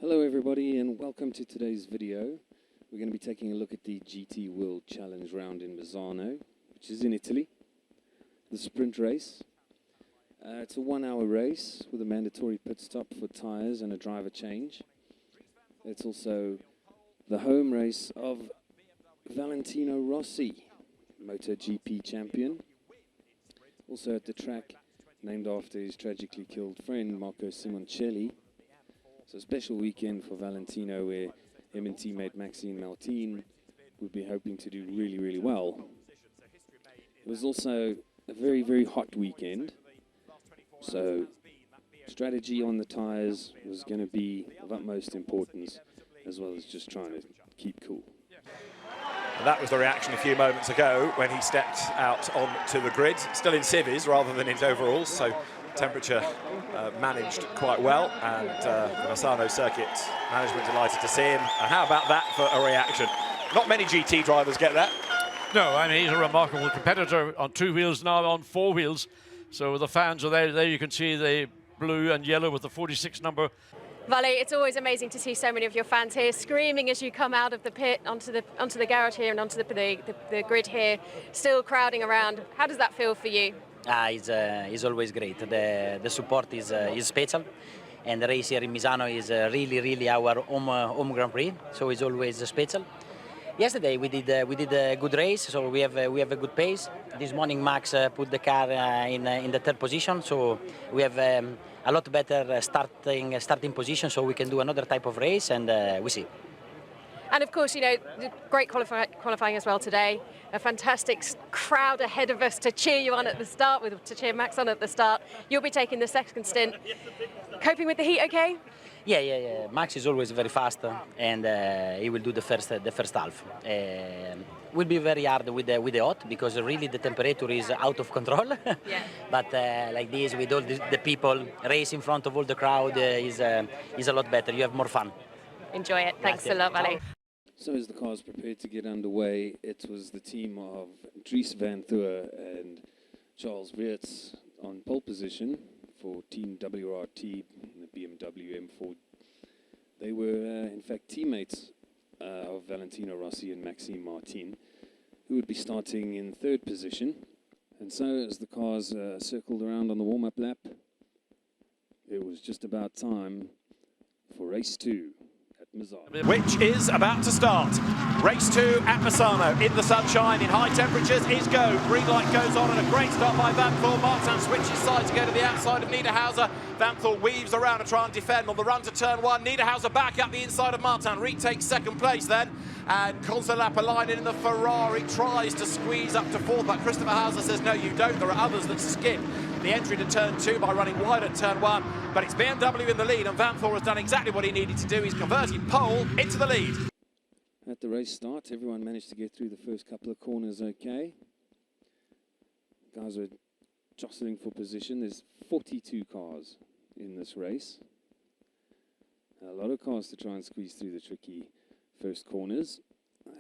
Hello everybody and welcome to today's video. We're going to be taking a look at the GT World Challenge round in Misano, which is in Italy. The sprint race. It's a 1 hour race with a mandatory pit stop for tyres and a driver change. It's also the home race of Valentino Rossi, MotoGP champion. Also at the track named after his tragically killed friend Marco Simoncelli. So a special weekend for Valentino where him and teammate Maxime Martin would be hoping to do really, really well. It was also a very, very hot weekend. So strategy on the tyres was going to be of utmost importance, as well as just trying to keep cool. And that was the reaction a few moments ago when he stepped out onto the grid, still in civvies rather than in overalls, so temperature managed quite well, and the Misano circuit management delighted to see him. And how about that for a reaction? Not many GT drivers get that. No, I mean, he's a remarkable competitor on 2 wheels, now on 4 wheels. So the fans are there. There you can see the blue and yellow with the 46 number. Vale, it's always amazing to see so many of your fans here screaming as you come out of the pit onto the garage here and onto the grid here, still crowding around. How does that feel for you? It's always great. The support is special, and the race here in Misano is really our home Grand Prix, so it's always special. Yesterday we did a good race, so we have a good pace. This morning Max put the car in the 3rd position, so we have a lot better starting position, so we can do another type of race, and we see. And of course, you know, great qualifying as well today. A fantastic crowd ahead of us to cheer you on at the start, to cheer Max on at the start. You'll be taking the 2nd stint. Coping with the heat okay? Yeah. Max is always very fast, and he will do the first half. Will be very hard with the hot, because really the temperature is out of control. Yeah. But like this, with all the people race in front of all the crowd, is a lot better. You have more fun. Enjoy it. Thanks a lot, Vale. So as the cars prepared to get underway, it was the team of Dries van Theur and Charles Weerts on pole position for Team WRT, the BMW M4. They were, in fact, teammates of Valentino Rossi and Maxime Martin, who would be starting in 3rd position. And so as the cars circled around on the warm-up lap, it was just about time for race 2. Which is about to start. Race 2 at Misano, in the sunshine, in high temperatures, is go. Green light goes on, and a great start by Van Thor. Martin switches sides to go to the outside of Niederhauser. Van Thor weaves around to try and defend on the run to turn 1. Niederhauser back up the inside of Martin, retakes 2nd place then. And Consolapalainen in the Ferrari tries to squeeze up to 4th, but Christopher Hauser says, no, you don't. There are others that skip the entry to turn 2 by running wide at turn 1. But it's BMW in the lead, and Van Thor has done exactly what he needed to do. He's converted pole into the lead. At the race start, everyone managed to get through the first couple of corners okay. Guys are jostling for position. There's 42 cars in this race. A lot of cars to try and squeeze through the tricky first corners.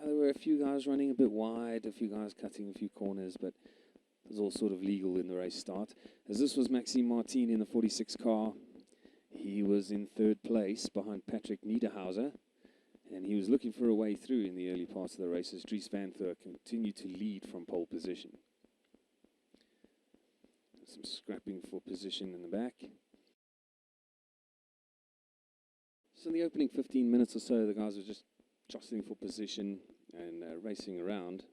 There were a few guys running a bit wide, a few guys cutting a few corners, but it was all sort of legal in the race start. As this was Maxime Martin in the 46 car, he was in 3rd place behind Patrick Niederhauser, and he was looking for a way through in the early parts of the race as Dries van Theur continued to lead from pole position. Some scrapping for position in the back. So in the opening 15 minutes or so, the guys were just jostling for position and racing around.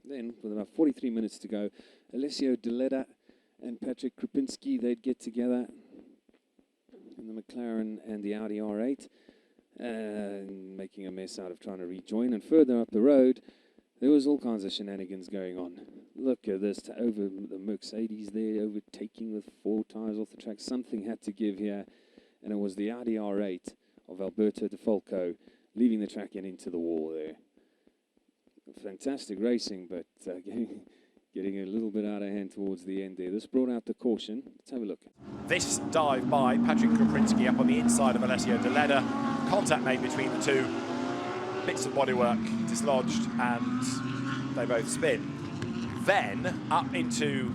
Then, with about 43 minutes to go, Alessio Deleda and Patrick Krupinski, they'd get together in the McLaren and the Audi R8, making a mess out of trying to rejoin. And further up the road, there was all kinds of shenanigans going on. Look at this, over the Mercedes there, overtaking with 4 tires off the track. Something had to give here, and it was the Audi R8 of Alberto De Falco leaving the track and into the wall there. Fantastic racing, but getting a little bit out of hand towards the end there. This brought out the caution. Let's have a look. This dive by Patrick Krupinski up on the inside of Alessio Deleda. Contact made between the two. Bits of bodywork dislodged, and they both spin. Then up into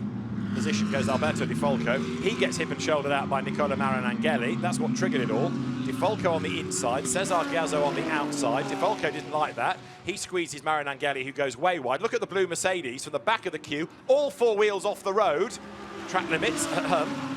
position goes Alberto Di Folco. He gets hip and shouldered out by Nicola Marinangeli. That's what triggered it all. Di Folco on the inside, Cesar Ghiazzo on the outside. Di Folco didn't like that. He squeezes Marinangeli, who goes way wide. Look at the blue Mercedes from the back of the queue, all four wheels off the road. Track limits,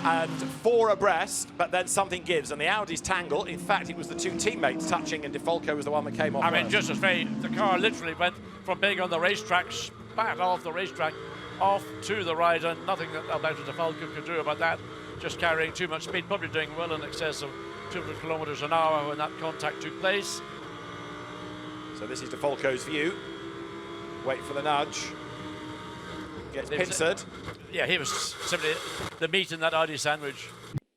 and four abreast, but then something gives, and the Audis tangle. In fact, it was the two teammates touching, and Di Folco was the one that came off. I mean, just as very, the car literally went from being on the racetrack, spat off the racetrack, off to the right, and nothing that Alberto Di Folco could do about that. Just carrying too much speed, probably doing well in excess of 200 kilometers an hour when that contact took place. So this is Di Folco's view. Wait for the nudge. Gets pincered. Yeah, he was simply the meat in that Audi sandwich.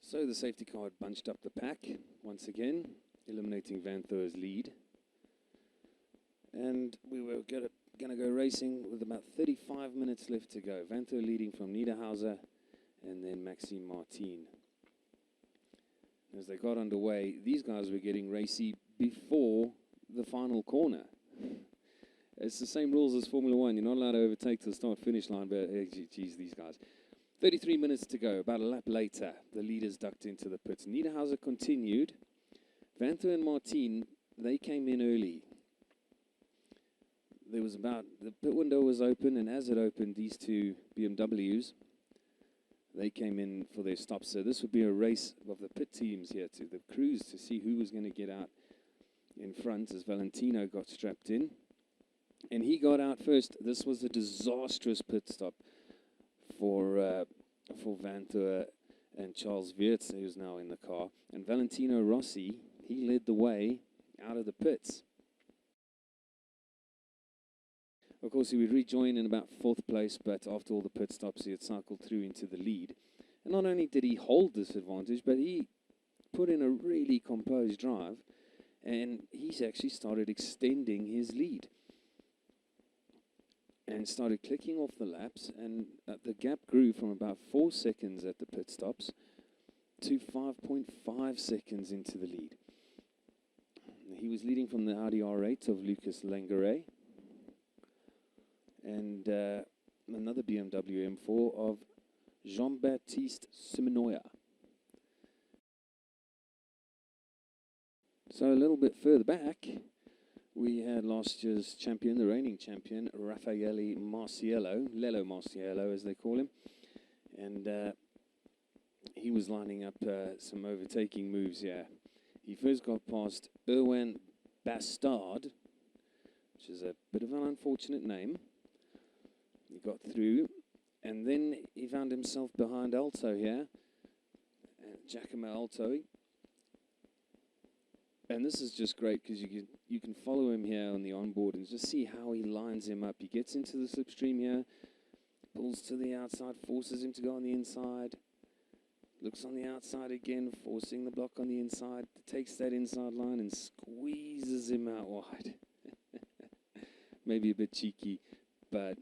So the safety car had bunched up the pack once again, eliminating Vanthoor's lead. And we were going to go racing with about 35 minutes left to go. Vanthoor leading from Niederhauser and then Maxime Martin. As they got underway, these guys were getting racy before the final corner. It's the same rules as Formula One. You're not allowed to overtake to the start-finish line, but geez, these guys. 33 minutes to go, about a lap later, the leaders ducked into the pits. Niederhauser continued. Vanthoor and Martin, they came in early. There was the pit window was open, and as it opened, these two BMWs, they came in for their stops. So this would be a race of the pit teams here, to the crews, to see who was going to get out in front as Valentino got strapped in. And he got out first. This was a disastrous pit stop for Vanthoor and Charles Weerts, who's now in the car. And Valentino Rossi, he led the way out of the pits. Of course, he would rejoin in about 4th place, but after all the pit stops, he had cycled through into the lead. And not only did he hold this advantage, but he put in a really composed drive, and he's actually started extending his lead. And started clicking off the laps, and the gap grew from about 4 seconds at the pit stops to 5.5 seconds into the lead. He was leading from the Audi R8 of Lucas Langeret, and another BMW M4 of Jean-Baptiste Simenoya. So a little bit further back, we had last year's champion, the reigning champion, Raffaele Marciello, Lello Marciello as they call him. And he was lining up some overtaking moves here. He first got past Erwan Bastard, which is a bit of an unfortunate name. He got through, and then he found himself behind Alto here, Giacomo Alto. And this is just great because you can follow him here on the onboard and just see how he lines him up. He gets into the slipstream here, pulls to the outside, forces him to go on the inside, looks on the outside again, forcing the block on the inside, takes that inside line and squeezes him out wide. Maybe a bit cheeky, but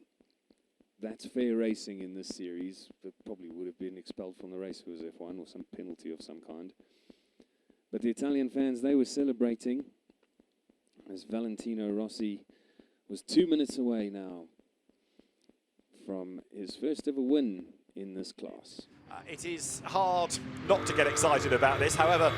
that's fair racing in this series. But probably would have been expelled from the race if it was F1 or some penalty of some kind. But the Italian fans, they were celebrating as Valentino Rossi was 2 minutes away now from his first ever win in this class. It is hard not to get excited about this. However,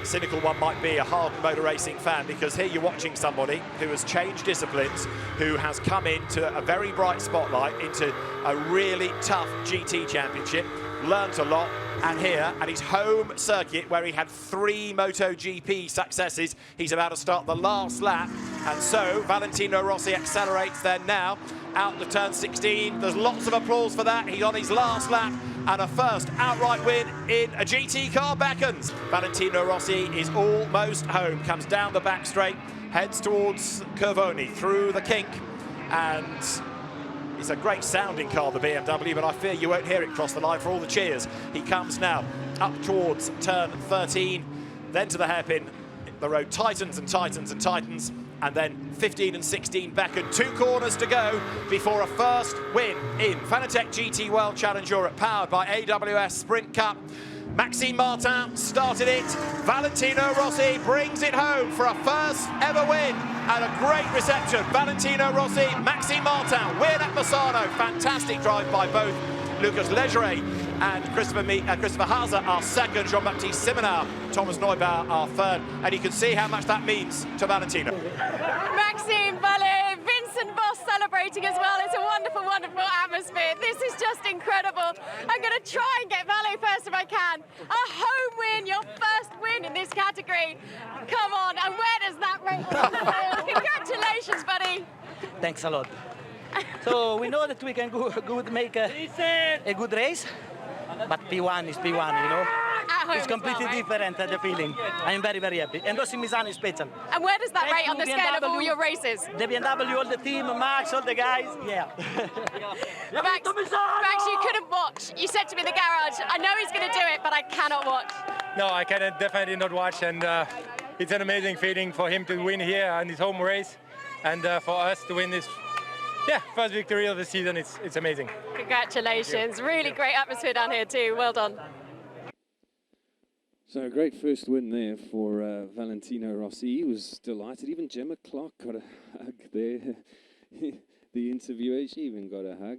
cynical one might be a hardened motor racing fan, because here you're watching somebody who has changed disciplines, who has come into a very bright spotlight, into a really tough GT championship, learnt a lot, and here at his home circuit where he had 3 MotoGP successes, he's about to start the last lap, and so Valentino Rossi accelerates there now out to turn 16. There's lots of applause for that. He's on his last lap, and a first outright win in a GT car beckons. Valentino Rossi is almost home, comes down the back straight, heads towards Curvoni through the kink, and it's a great sounding car, the BMW, but I fear you won't hear it cross the line for all the cheers. He comes now up towards turn 13, then to the hairpin. The road tightens and tightens and tightens, and then 15 and 16 back and 2 corners to go before a first win in Fanatec GT World Challenge Europe, powered by AWS Sprint Cup. Maxime Martin started it. Valentino Rossi brings it home for a first ever win, and a great reception. Valentino Rossi, Maxime Martin win at Misano. Fantastic drive by both Lucas Legere and Christopher Hauser are second, Jean-Baptiste Simonard, Thomas Neubauer are third. And you can see how much that means to Valentino. Maxime Valle, Vincent Voss celebrating as well. It's a wonderful, wonderful atmosphere. This is just incredible. I'm going to try and get Valle first if I can. A home win, your first win in this category. Come on, and where does that rate? Congratulations, buddy. Thanks a lot. So we know that we can make a good race, but P1 is P1, you know. It's completely different, the feeling. I'm very, very happy. And also Misano is special. And where does that rate on the scale of all your races? The BMW, all the team, Max, all the guys, yeah. Max, you couldn't watch. You said to me in the garage, I know he's going to do it, but I cannot watch. No, I can definitely not watch, and it's an amazing feeling for him to win here on his home race, and for us to win this, first victory of the season. It's amazing. Congratulations. Really great atmosphere down here too. Well done. So a great first win there for Valentino Rossi. He was delighted. Even Gemma Clark got a hug there. The interviewer, she even got a hug.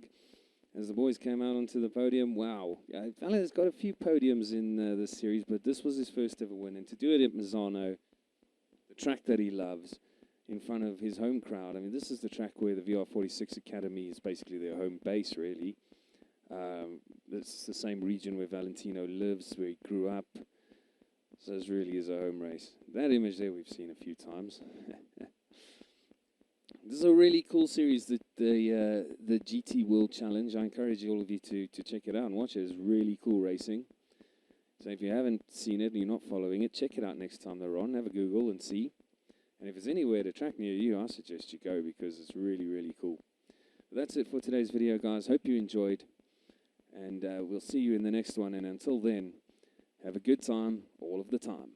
As the boys came out onto the podium, wow. Valen's got a few podiums in this series, but this was his first ever win. And to do it at Misano, the track that he loves, in front of his home crowd. I mean, this is the track where the VR46 Academy is basically their home base, really. It's the same region where Valentino lives, where he grew up. So this really is a home race. That image there we've seen a few times. This is a really cool series, the GT World Challenge. I encourage all of you to check it out and watch it. It's really cool racing. So if you haven't seen it and you're not following it, check it out next time they're on. Have a Google and see. And if there's anywhere to track near you, I suggest you go because it's really, really cool. But that's it for today's video, guys. Hope you enjoyed. And we'll see you in the next one. And until then, have a good time all of the time.